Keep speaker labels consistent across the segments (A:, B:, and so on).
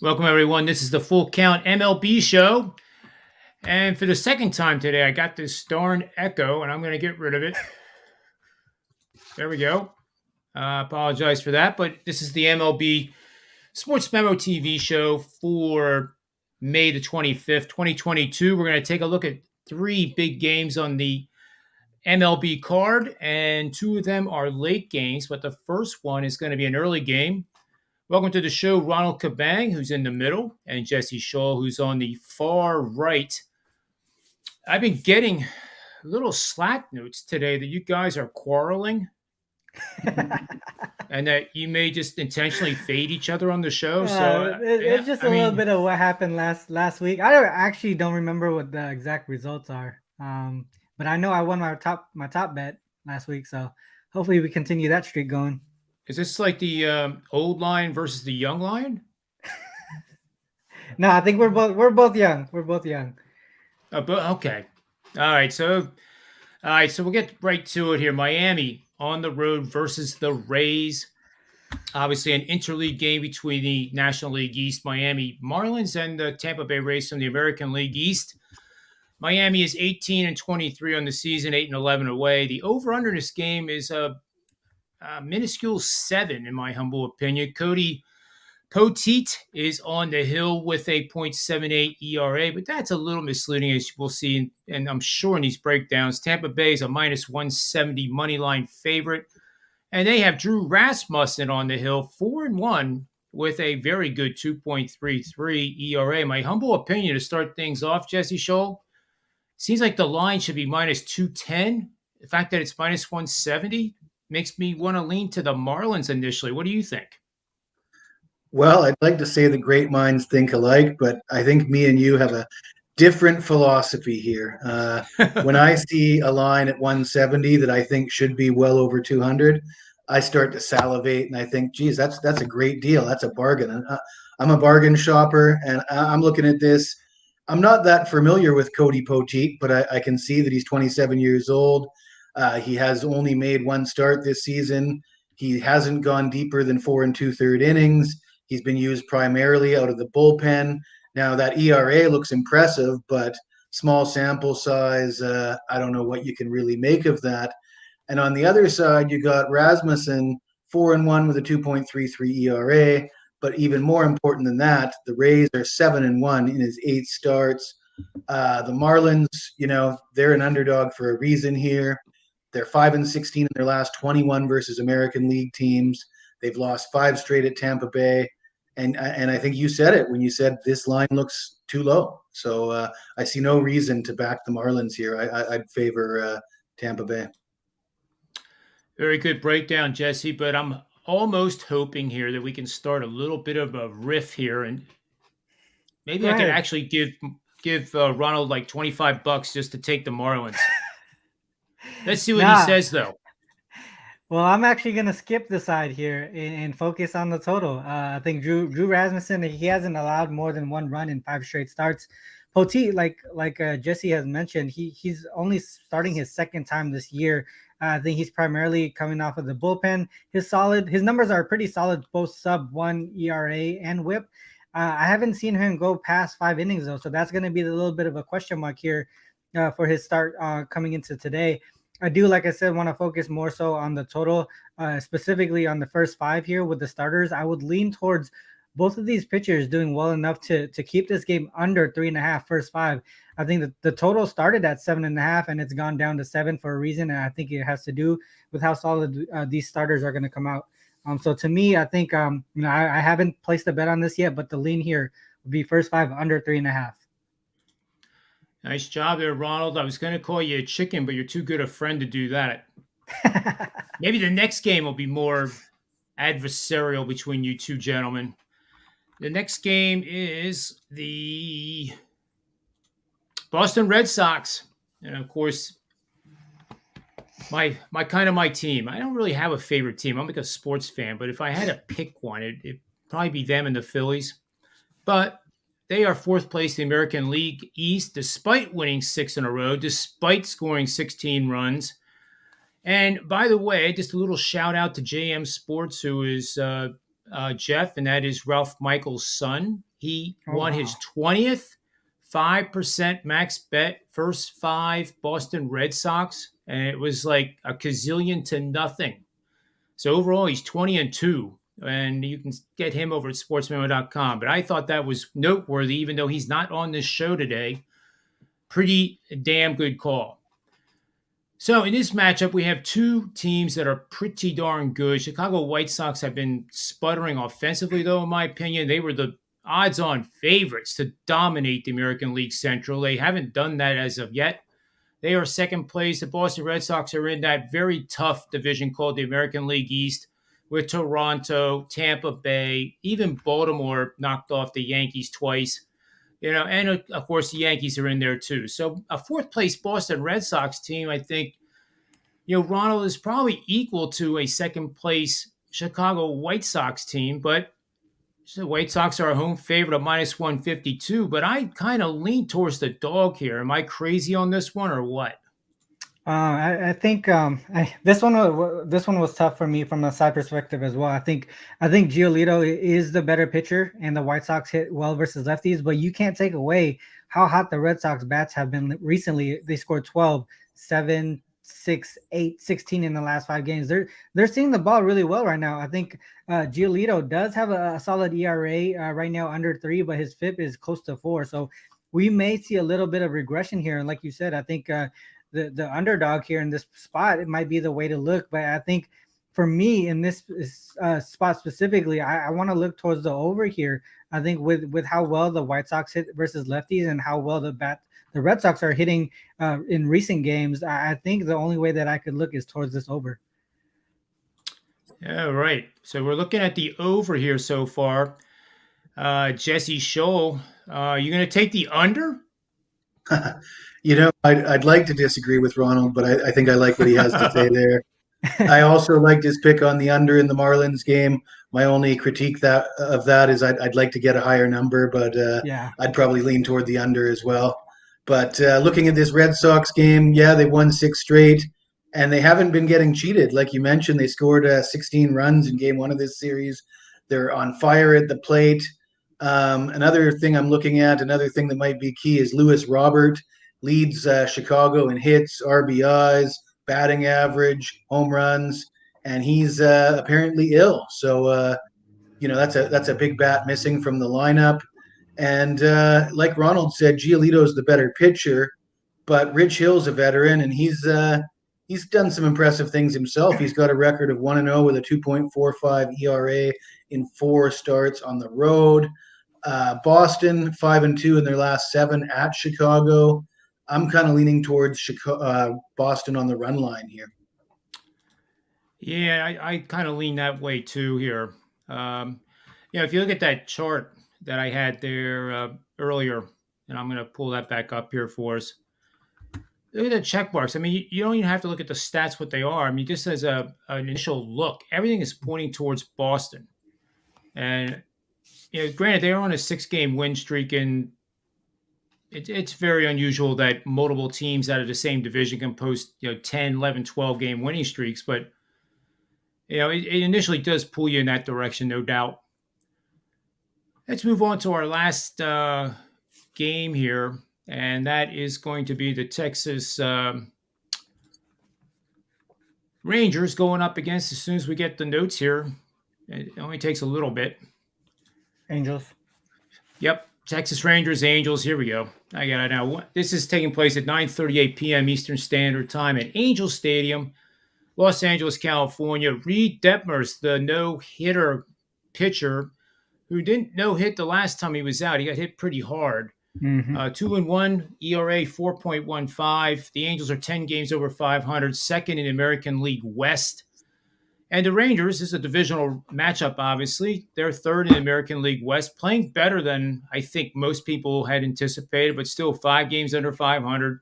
A: Welcome, everyone. This is the Full Count MLB show. And for the second time today, I got this darn echo, and I'm going to get rid of it. There we go. Apologize for that, but this is the MLB SportsMemo TV show for May the 25th, 2022. We're going to take a look at three big games on the MLB card, and two of them are late games, but the first one is going to be an early game. Welcome to the show, Ronald Cabang, who's in the middle, and Jesse Schule, who's on the far right. I've been getting little Slack notes today that you guys are quarreling and that you may just intentionally fade each other on the show.
B: It's just a little bit of what happened last week. Actually don't remember what the exact results are. But I know I won my top bet last week, so hopefully we continue that streak going.
A: Is this like the old lion versus the young lion?
B: No, I think we're both young. We're both young.
A: Okay. All right. So we'll get right to it here. Miami on the road versus the Rays. Obviously, an interleague game between the National League East Miami Marlins and the Tampa Bay Rays from the American League East. Miami is 18-23 on the season, 8-11 away. The over/under in this game is a minuscule 7, in my humble opinion. Cody Poteet is on the hill with a .78 ERA, but that's a little misleading, as we'll see, and I'm sure in these breakdowns. Tampa Bay is a -170 money line favorite, and they have Drew Rasmussen on the hill, 4-1 with a very good 2.33 ERA. My humble opinion to start things off, Jesse Schule, seems like the line should be -210. The fact that it's -170 makes me want to lean to the Marlins initially. What do you think?
C: Well, I'd like to say the great minds think alike, but I think me and you have a different philosophy here. When I see a line at 170 that I think should be well over 200, I start to salivate and I think, geez, that's a great deal. That's a bargain. I'm a bargain shopper, and I'm looking at this. I'm not that familiar with Cody Poteet, but I can see that he's 27 years old. He has only made one start this season. He hasn't gone deeper than 4 2/3 innings. He's been used primarily out of the bullpen. Now, that ERA looks impressive, but small sample size, I don't know what you can really make of that. And on the other side, you got Rasmussen, 4-1 with a 2.33 ERA. But even more important than that, the Rays are 7-1 in his 8 starts. The Marlins, they're an underdog for a reason here. They're 5-16 in their last 21 versus American League teams. They've lost 5 straight at Tampa Bay. And I think you said it when you said this line looks too low. So I see no reason to back the Marlins here. I'd favor Tampa Bay.
A: Very good breakdown, Jesse, but I'm almost hoping here that we can start a little bit of a riff here, and maybe I can actually give Ronald like $25 just to take the Marlins. Let's see what he says, though.
B: Well, I'm actually going to skip the side here and focus on the total. I think Drew Rasmussen, he hasn't allowed more than 1 run in 5 straight starts. Poteet, like Jesse has mentioned, he's only starting his second time this year. I think he's primarily coming off of the bullpen. His numbers are pretty solid, both sub-1 ERA and WHIP. I haven't seen him go past 5 innings, though, so that's going to be a little bit of a question mark here for his start coming into today. I do, like I said, want to focus more so on the total, specifically on the first 5 here with the starters. I would lean towards both of these pitchers doing well enough to keep this game under 3.5 first 5. I think that the total started at 7.5 and it's gone down to 7 for a reason. And I think it has to do with how solid these starters are going to come out. So to me, I think, I haven't placed a bet on this yet, but the lean here would be first 5 under 3.5.
A: Nice job there, Ronald. I was going to call you a chicken, but you're too good a friend to do that. Maybe the next game will be more adversarial between you two gentlemen. The next game is the Boston Red Sox. And, of course, my team. I don't really have a favorite team. I'm like a sports fan, but if I had to pick one, it'd probably be them and the Phillies. But they are 4th place in the American League East, despite winning 6 in a row, despite scoring 16 runs. And by the way, just a little shout out to JM Sports, who is Jeff, and that is Ralph Michaels' son. He
B: Oh
A: won
B: wow.
A: his 20th 5% max bet, first five Boston Red Sox, and it was like a gazillion to nothing. So overall, he's 20-2, and you can get him over at sportsmemo.com. But I thought that was noteworthy, even though he's not on this show today. Pretty damn good call. So in this matchup, we have two teams that are pretty darn good. Chicago White Sox have been sputtering offensively, though, in my opinion. They were the odds-on favorites to dominate the American League Central. They haven't done that as of yet. They are second place. The Boston Red Sox are in that very tough division called the American League East, with Toronto, Tampa Bay, even Baltimore knocked off the Yankees twice. And of course the Yankees are in there too. So a fourth place Boston Red Sox team, I think, Ronald is probably equal to a second place Chicago White Sox team, but the White Sox are a home favorite of minus 152. But I kind of lean towards the dog here. Am I crazy on this one or what?
B: I think this one was tough for me from a side perspective as well. I think Giolito is the better pitcher, and the White Sox hit well versus lefties. But you can't take away how hot the Red Sox bats have been recently. They scored 12, 7, 6, 8, 16 in the last 5 games. They're seeing the ball really well right now. I think Giolito does have a solid ERA right now, under 3, but his FIP is close to 4. So we may see a little bit of regression here. And like you said, I think the underdog here in this spot, it might be the way to look. But I think for me in this spot specifically, I want to look towards the over here. I think with how well the White Sox hit versus lefties and how well the Red Sox are hitting in recent games, I think the only way that I could look is towards this over.
A: Yeah, right. So we're looking at the over here so far. Jesse Schule, you going to take the under?
C: I'd like to disagree with Ronald, but I think I like what he has to say there. I also liked his pick on the under in the Marlins game. My only critique of that is I'd like to get a higher number, but
B: Yeah.
C: I'd probably lean toward the under as well. But looking at this Red Sox game, yeah, they won 6 straight, and they haven't been getting cheated. Like you mentioned, they scored 16 runs in game 1 of this series. They're on fire at the plate. Another thing I'm looking at, another thing that might be key is Lewis Robert leads Chicago in hits, RBIs, batting average, home runs, and he's apparently ill. So that's a big bat missing from the lineup. And like Ronald said, Giolito's the better pitcher, but Rich Hill's a veteran, and he's done some impressive things himself. He's got a record of 1-0 with a 2.45 ERA in 4 starts on the road. Boston 5-2 in their last 7 at Chicago. I'm kind of leaning towards Boston on the run line here.
A: Yeah, I kind of lean that way too here. If you look at that chart that I had there earlier, and I'm going to pull that back up here for us. Look at the check marks. I mean, you don't even have to look at the stats, what they are. I mean, just as an initial look, everything is pointing towards Boston. And, granted, they're on a 6-game win streak, and it's very unusual that multiple teams out of the same division can post 10, 11, 12-game winning streaks. But, it initially does pull you in that direction, no doubt. Let's move on to our last game here, and that is going to be the Texas Rangers going up against, as soon as we get the notes here, it only takes a little bit.
B: Angels.
A: Yep. Texas Rangers, Angels. Here we go. I got it now. This is taking place at 9:38 p.m. Eastern Standard Time at Angel Stadium, Los Angeles, California. Reed Detmers, the no-hitter pitcher who didn't no-hit the last time he was out. He got hit pretty hard. 2-1 ERA, 4.15. The Angels are 10 games over 500, second in the American League West. And the Rangers, this is a divisional matchup, obviously. They're third in the American League West, playing better than I think most people had anticipated, but still 5 games under 500.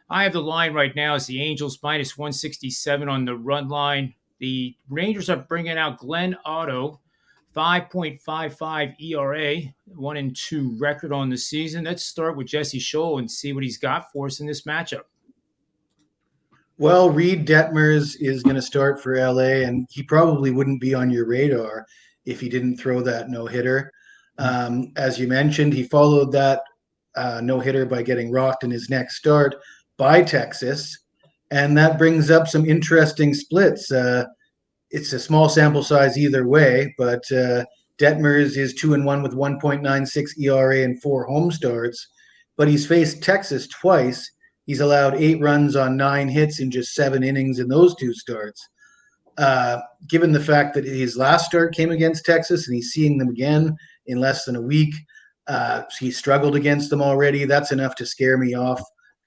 A: I have the line right now as the Angels minus 167 on the run line. The Rangers are bringing out Glenn Otto, 5.55 ERA, 1-2 record on the season. Let's start with Jesse Schule and see what he's got for us in this matchup.
C: Well, Reed Detmers is going to start for LA, and he probably wouldn't be on your radar if he didn't throw that no-hitter. As you mentioned, he followed that no-hitter by getting rocked in his next start by Texas, and that brings up some interesting splits. It's a small sample size either way, but Detmers is 2-1 with 1.96 ERA and 4 home starts, but he's faced Texas twice. He's allowed 8 runs on 9 hits in just 7 innings in those 2 starts. Given the fact that his last start came against Texas and he's seeing them again in less than a week, he struggled against them already. That's enough to scare me off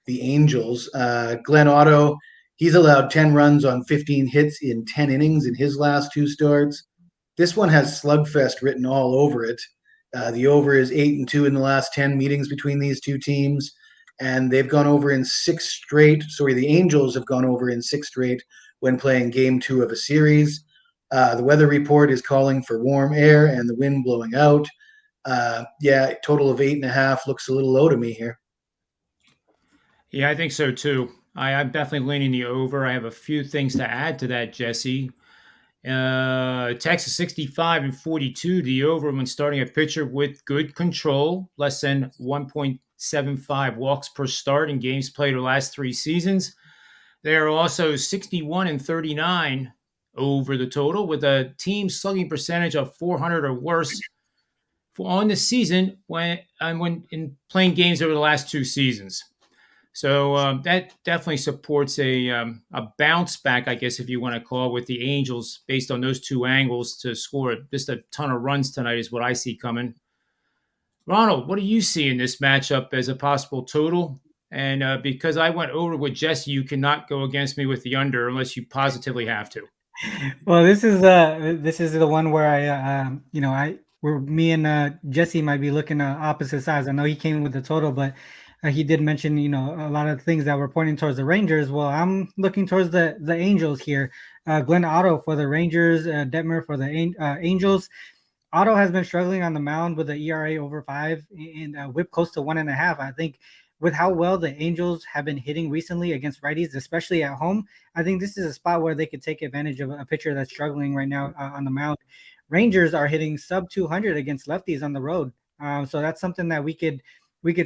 C: the Angels. Glenn Otto, he's allowed 10 runs on 15 hits in 10 innings in his last 2 starts. This one has slugfest written all over it. The over is 8-2 in the last 10 meetings between these 2 teams, and they've gone over in 6 straight. Sorry, the Angels have gone over in 6 straight when playing game 2 of a series. The weather report is calling for warm air and the wind blowing out. Total of 8.5 looks a little low to me here.
A: Yeah, I think so too. I'm definitely leaning the over. I have a few things to add to that, Jesse. Texas 65 and 42, the over when starting a pitcher with good control, less than 1.75 walks per start in games played the last 3 seasons. They are also 61 and 39 over the total, with a team slugging percentage of 400 or worse on the season when in playing games over the last 2 seasons. So that definitely supports a bounce back, I guess, if you want to call it, with the Angels based on those 2 angles to score just a ton of runs tonight is what I see coming. Ronald, what do you see in this matchup as a possible total? And because I went over with Jesse, you cannot go against me with the under unless you positively have to.
B: Well, this is the one where where me and Jesse might be looking at opposite sides. I know he came with the total, but he did mention a lot of things that were pointing towards the Rangers. Well, I'm looking towards the Angels here. Glenn Otto for the Rangers, Detmer for the Angels. Otto has been struggling on the mound with the ERA over 5 and whip close to 1.5. I think with how well the Angels have been hitting recently against righties, especially at home, I think this is a spot where they could take advantage of a pitcher that's struggling right now on the mound. Rangers are hitting sub 200 against lefties on the road. So that's something that we could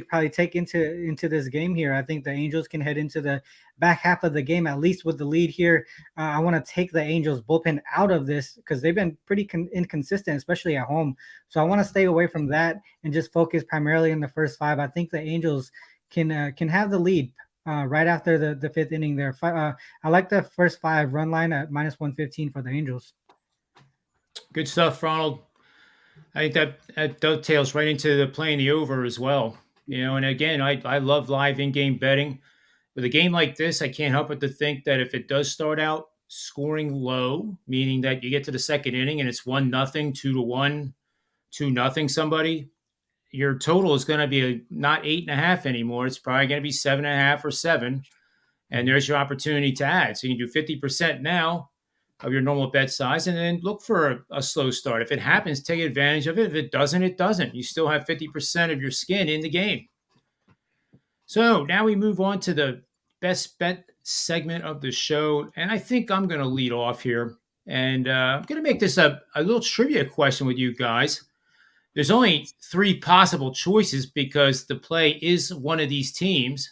B: probably take into this game here. I think the Angels can head into the back half of the game, at least with the lead here. I want to take the Angels bullpen out of this because they've been pretty inconsistent, especially at home. So I want to stay away from that and just focus primarily in the first 5. I think the Angels can have the lead right after the 5th inning there. I like the first 5 run line at -115 for the Angels.
A: Good stuff, Ronald. I think that dovetails right into the playing the over as well. And again, I love live in-game betting. With a game like this, I can't help but to think that if it does start out scoring low, meaning that you get to the 2nd inning and it's 1-0, 2-1, 2-0 somebody, your total is going to be not 8.5 anymore. It's probably going to be 7.5 or 7. And there's your opportunity to add. So you can do 50% now of your normal bet size and then look for a slow start. If it happens, take advantage of it. If it doesn't, it doesn't. You still have 50% of your skin in the game. So now we move on to the best bet segment of the show. And I think I'm going to lead off here. And I'm going to make this a little trivia question with you guys. There's only 3 possible choices because the play is one of these teams.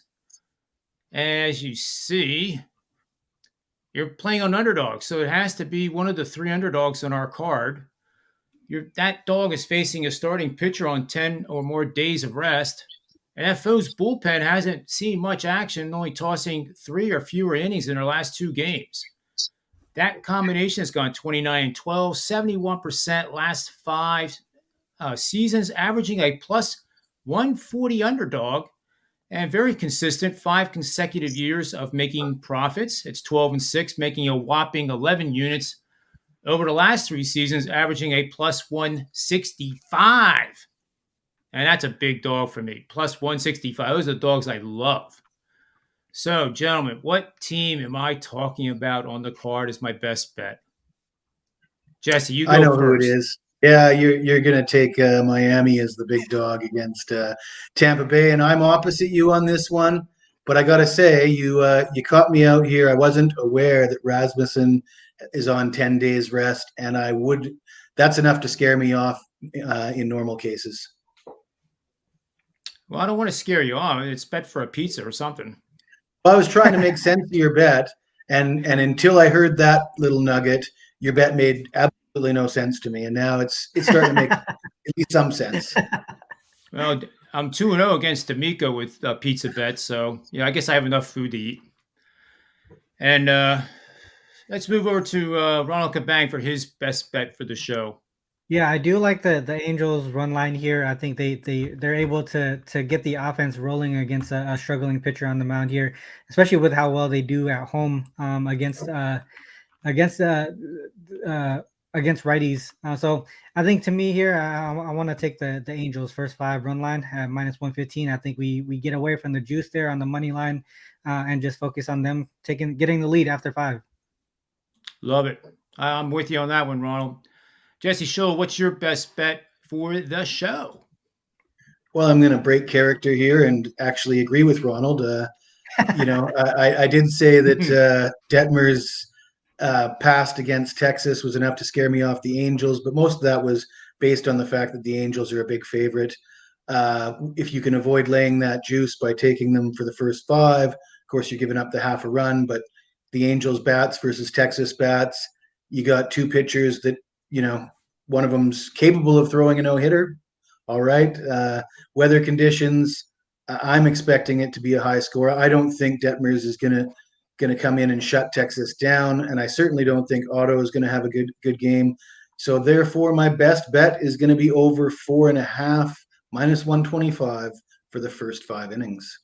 A: As you see, you're playing on underdogs, so it has to be one of the 3 underdogs on our card. That dog is facing a starting pitcher on 10 or more days of rest, and that foe's bullpen hasn't seen much action, only tossing 3 or fewer innings in their last 2 games. That combination has gone 29-12, 71% last 5 seasons, averaging a plus 140 underdog, and very consistent 5 consecutive years of making profits. It's 12-6, making a whopping 11 units over the last 3 seasons, averaging a plus 165. And that's a big dog for me. Plus 165. Those are the dogs I love. So, gentlemen, what team am I talking about on the card as my best bet? Jesse, you go first.
C: I know who it is. Yeah, you're going to take Miami as the big dog against Tampa Bay, and I'm opposite you on this one. But I got to say, you caught me out here. I wasn't aware that Rasmussen is on 10 days rest, and that's enough to scare me off in normal cases.
A: Well, I don't want to scare you off. It's bet for a pizza or something.
C: Well, I was trying to make sense of your bet, and until I heard that little nugget, your bet made absolutely no sense to me, and now it's starting to make at least some sense.
A: Well, I'm 2-0 against D'Amico with pizza bets, so yeah, I guess I have enough food to eat. And let's move over to Ronald Cabang for his best bet for the show.
B: Yeah, I do like the Angels run line here. I think they're able to get the offense rolling against a struggling pitcher on the mound here, especially with how well they do at home against against righties. So I think to me here, I want to take the Angels first 5 run line at -115. I think we get away from the juice there on the money line and just focus on them getting the lead after 5.
A: Love it. I'm with you on that one, Ronald. Jesse Schule, what's your best bet for the show?
C: Well, I'm going to break character here and actually agree with Ronald. I did say that Detmer's past against Texas was enough to scare me off the Angels, but most of that was based on the fact that the Angels are a big favorite. If you can avoid laying that juice by taking them for the first 5, of course, you're giving up the half a run, but the Angels bats versus Texas bats, you got 2 pitchers that, one of them's capable of throwing a no-hitter. All right. Weather conditions, I'm expecting it to be a high score. I don't think Detmers is going to come in and shut Texas down, and I certainly don't think Otto is going to have a good game. So therefore, my best bet is going to be over 4.5, -125 for the first 5 innings.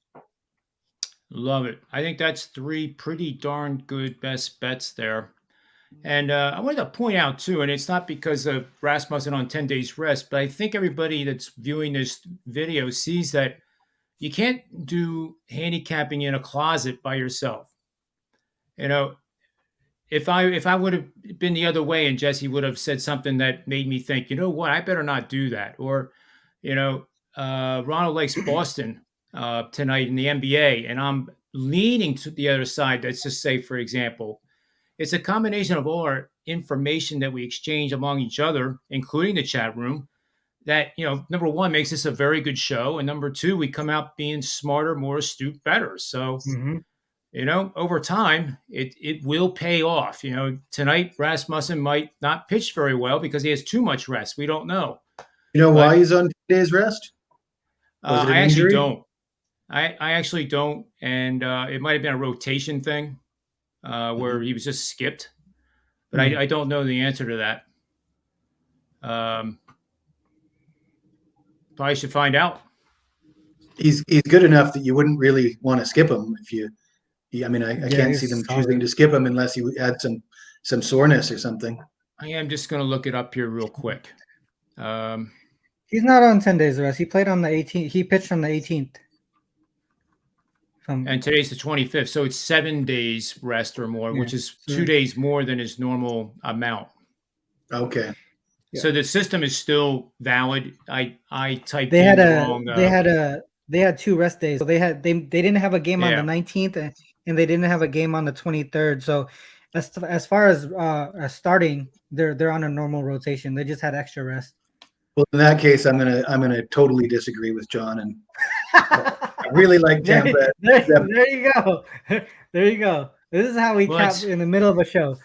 A: Love it. I think that's 3 pretty darn good best bets there. And I wanted to point out, too, and it's not because of Rasmussen on 10 days rest, but I think everybody that's viewing this video sees that you can't do handicapping in a closet by yourself. If I would have been the other way and Jesse would have said something that made me think, you know what, I better not do that. Or, Ronald likes Boston tonight in the NBA, and I'm leaning to the other side. Let's just say, for example, it's a combination of all our information that we exchange among each other, including the chat room, that, number one, makes this a very good show. And number 2, we come out being smarter, more astute, better. So, over time, it will pay off. Tonight, Rasmussen might not pitch very well because he has too much rest. We don't know.
C: Why he's on 10 days rest? Was it an
A: actually
C: injury?
A: don't. I actually don't. And it might have been a rotation thing. Where he was just skipped, but I don't know the answer to that. Probably should find out.
C: He's good enough that you wouldn't really want to skip him I can't see them choosing to skip him unless he had some soreness or something.
A: I am just going to look it up here real quick.
B: He's not on 10 days rest. He played on the 18th. He pitched on the 18th.
A: And today's the 25th, so it's 7 days rest or more, which is 2 days more than his normal amount.
C: Okay.
A: So the system is still valid. I typed
B: they
A: in
B: had
A: the wrong.
B: They had 2 rest days. So they didn't have a game on the 19th, and they didn't have a game on the 23rd. So as far as starting, they're on a normal rotation. They just had extra rest.
C: Well, in that case, I'm gonna totally disagree with John, and I really like Tampa.
B: There you go. There you go. This is how we cap in the middle of a show.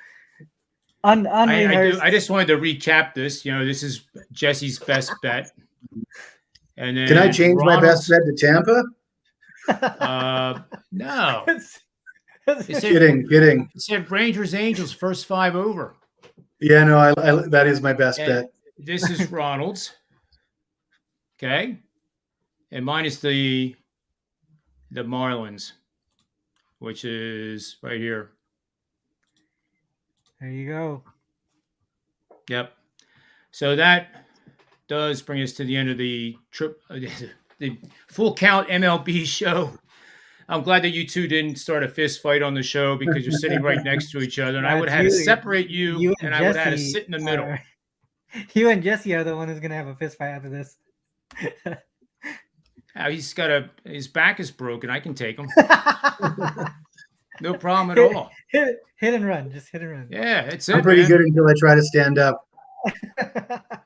A: I just wanted to recap this. This is Jesse's best bet. And then
C: can I change my best bet to Tampa?
A: No.
C: Kidding.
A: It said Rangers Angels first 5 over.
C: Yeah, no, I that is my best bet.
A: This is Ronald's. Okay. And mine is the Marlins, which is right here.
B: There you go.
A: Yep. So that does bring us to the end of the full count MLB show. I'm glad that you two didn't start a fist fight on the show because you're sitting right next to each other, and I would have had to separate you and I would have had to sit in the middle.
B: You and Jesse are the one who's gonna have a fist fight after this.
A: He's got his back is broken. I can take him. No problem at all.
B: Hit and run. Just hit and run.
A: Yeah, it's it.
C: I'm pretty good until I try to stand up.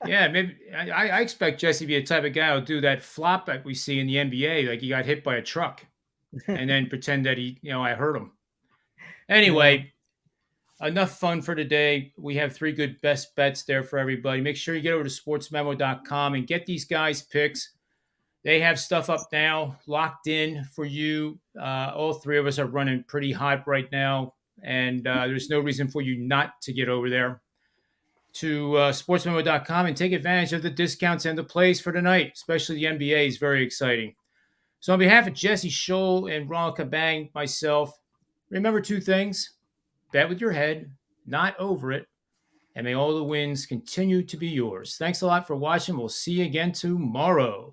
A: Yeah, maybe I expect Jesse to be the type of guy who'll do that flop that we see in the NBA, like he got hit by a truck, and then pretend that I hurt him.
B: Yeah.
A: Anyway, enough fun for today. We have 3 good best bets there for everybody. Make sure you get over to sportsmemo.com and get these guys' picks. They have stuff up now, locked in for you. All 3 of us are running pretty hot right now, and there's no reason for you not to get over there to sportsmemo.com and take advantage of the discounts and the plays for tonight, especially the NBA is very exciting. So on behalf of Jesse Schule and Ronald Cabang, myself, remember 2 things. Bet with your head, not over it, and may all the wins continue to be yours. Thanks a lot for watching. We'll see you again tomorrow.